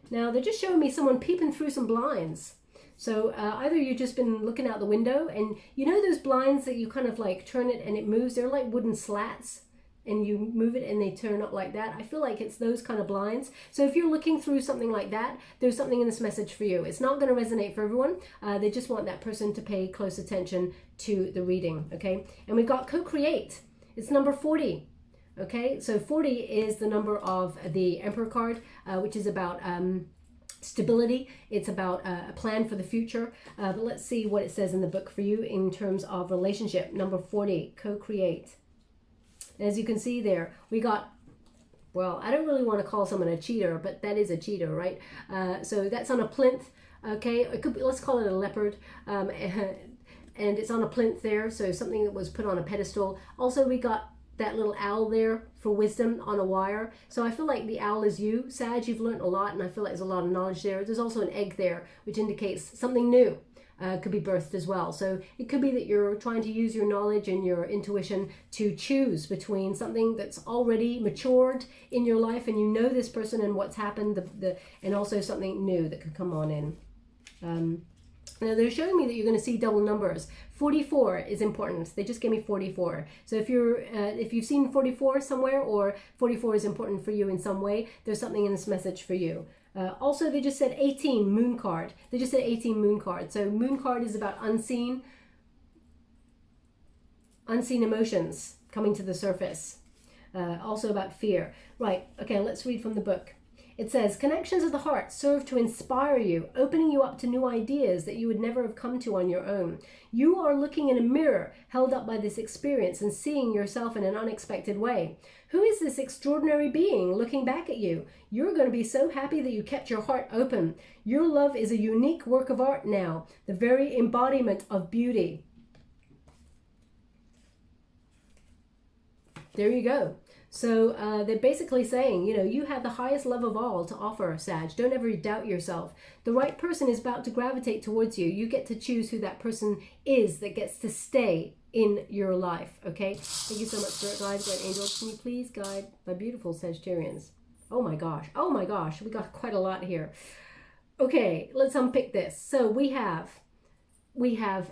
A: Now, they're just showing me someone peeping through some blinds. So either you've just been looking out the window, and you know those blinds that you kind of like turn it and it moves? They're like wooden slats, and you move it and they turn up like that. I feel like it's those kind of blinds. So if you're looking through something like that, there's something in this message for you. It's not going to resonate for everyone. They just want that person to pay close attention to the reading, okay? And we've got co-create. It's number 40. Okay, so 40 is the number of the Emperor card, which is about stability. It's about a plan for the future. But let's see what it says in the book for you in terms of relationship. Number 40, co-create. As you can see there, we got, well, I don't really want to call someone a cheater, but that is a cheater, right? So that's on a plinth. Okay, it could be, let's call it a leopard. And it's on a plinth there, so something that was put on a pedestal. Also, we got that little owl there for wisdom on a wire. So I feel like the owl is you, Sag. You've learned a lot, and I feel like there's a lot of knowledge there. There's also an egg there, which indicates something new could be birthed as well. So it could be that you're trying to use your knowledge and your intuition to choose between something that's already matured in your life, and you know this person and what's happened, and also something new that could come on in. Now they're showing me that you're going to see double numbers. 44 is important. They just gave me 44. So if you've seen 44 somewhere, or 44 is important for you in some way, there's something in this message for you. Also, they just said 18 moon card. They just said 18 moon card. So moon card is about unseen emotions coming to the surface. Also about fear. Right. Okay. Let's read from the book. It says, connections of the heart serve to inspire you, opening you up to new ideas that you would never have come to on your own. You are looking in a mirror held up by this experience and seeing yourself in an unexpected way. Who is this extraordinary being looking back at you? You're going to be so happy that you kept your heart open. Your love is a unique work of art now, the very embodiment of beauty. There you go. So they're basically saying, you know, you have the highest love of all to offer, Sag. Don't ever doubt yourself. The right person is about to gravitate towards you. You get to choose who that person is that gets to stay in your life, okay? Thank you so much, Spirit Guides, Great Angels. Can you please guide my beautiful Sagittarians? Oh my gosh. Oh my gosh. We got quite a lot here. Okay, let's unpick this. So we have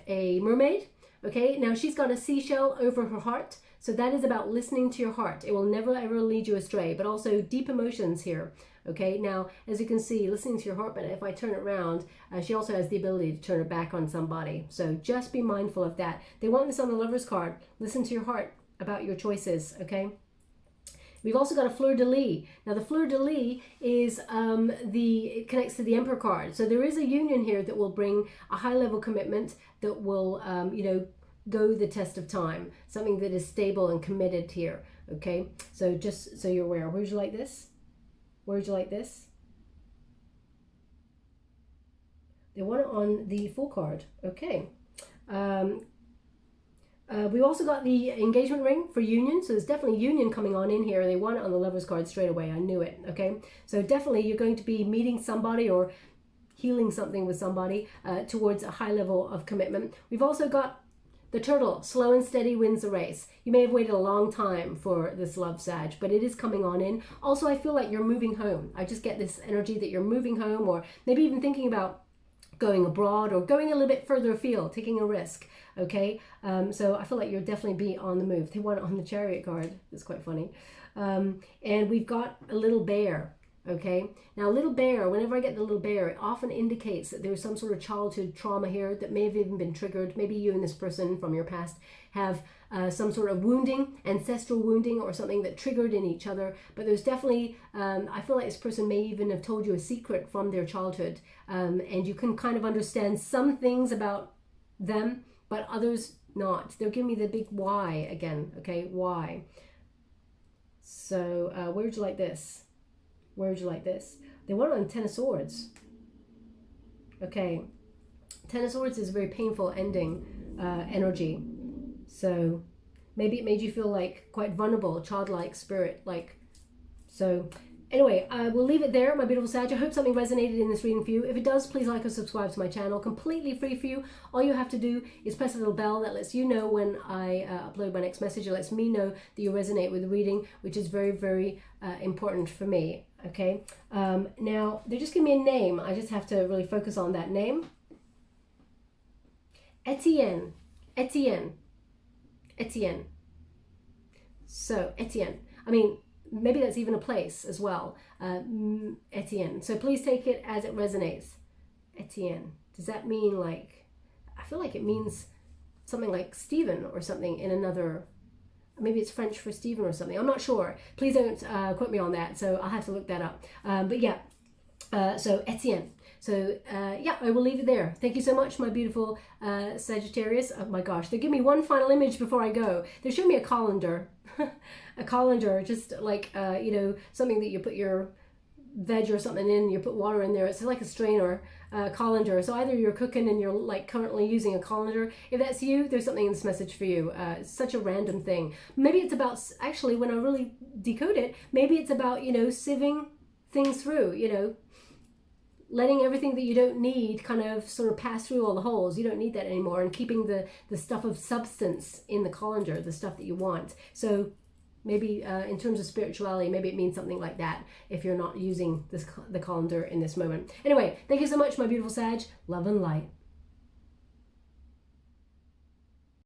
A: a mermaid, okay? Now she's got a seashell over her heart. So that is about listening to your heart. It will never ever lead you astray, but also deep emotions here. Okay, now as you can see, listening to your heart, but if I turn it around, she also has the ability to turn it back on somebody. So just be mindful of that. They want this on the Lover's card. Listen to your heart about your choices, okay? We've also got a fleur-de-lis. Now the fleur-de-lis is it connects to the Emperor card. So there is a union here that will bring a high-level commitment that will, go the test of time, something that is stable and committed here, okay? So just so you're aware. Where'd you like this? Where'd you like this? They want it on the full card, okay. We also got the engagement ring for union, so there's definitely union coming on in here. They want it on the Lover's card straight away. I knew it, okay? So definitely you're going to be meeting somebody or healing something with somebody towards a high level of commitment. We've also got the turtle, slow and steady wins the race. You may have waited a long time for this love, Sag, but it is coming on in. Also, I feel like you're moving home. I just get this energy that you're moving home, or maybe even thinking about going abroad or going a little bit further afield, taking a risk, okay? So I feel like you'll definitely be on the move. They want it on the Chariot card. It's quite funny. And we've got a little bear. Okay, now little bear, whenever I get the little bear, it often indicates that there's some sort of childhood trauma here that may have even been triggered. Maybe you and this person from your past have some sort of wounding, ancestral wounding, or something that triggered in each other. But there's definitely, I feel like this person may even have told you a secret from their childhood, and you can kind of understand some things about them, but others not. They're giving me the big why again, okay, why. So where would you like this? Where would you like this? They want it on Ten of Swords. Okay. Ten of Swords is a very painful ending energy. So maybe it made you feel like quite vulnerable, childlike spirit. So Anyway, I will leave it there, my beautiful Sag. I hope something resonated in this reading for you. If it does, please like and subscribe to my channel. Completely free for you. All you have to do is press a little bell that lets you know when I upload my next message. It lets me know that you resonate with the reading, which is very, very important for me. Okay. Now, they just give me a name. I just have to really focus on that name. Etienne. Etienne. Etienne. So, Etienne. I mean, maybe that's even a place as well. Etienne. So please take it as it resonates. Etienne. Does that mean like, I feel like it means something like Stephen or something in another, maybe it's French for Stephen or something. I'm not sure. Please don't quote me on that. So I'll have to look that up. But yeah, so Etienne. So yeah, I will leave it there. Thank you so much, my beautiful Sagittarius. Oh my gosh, they give me one final image before I go. They show me a colander. A colander, just like, you know, something that you put your veg or something in, you put water in there. It's like a strainer, colander. So either you're cooking and you're like currently using a colander. If that's you, there's something in this message for you. It's such a random thing. Maybe it's about, actually, when I really decode it, maybe it's about, you know, sieving things through, you know, letting everything that you don't need kind of sort of pass through all the holes. You don't need that anymore, and keeping the stuff of substance in the colander, the stuff that you want. So maybe in terms of spirituality, maybe it means something like that if you're not using the colander in this moment. Anyway, thank you so much, my beautiful Sag. Love and light.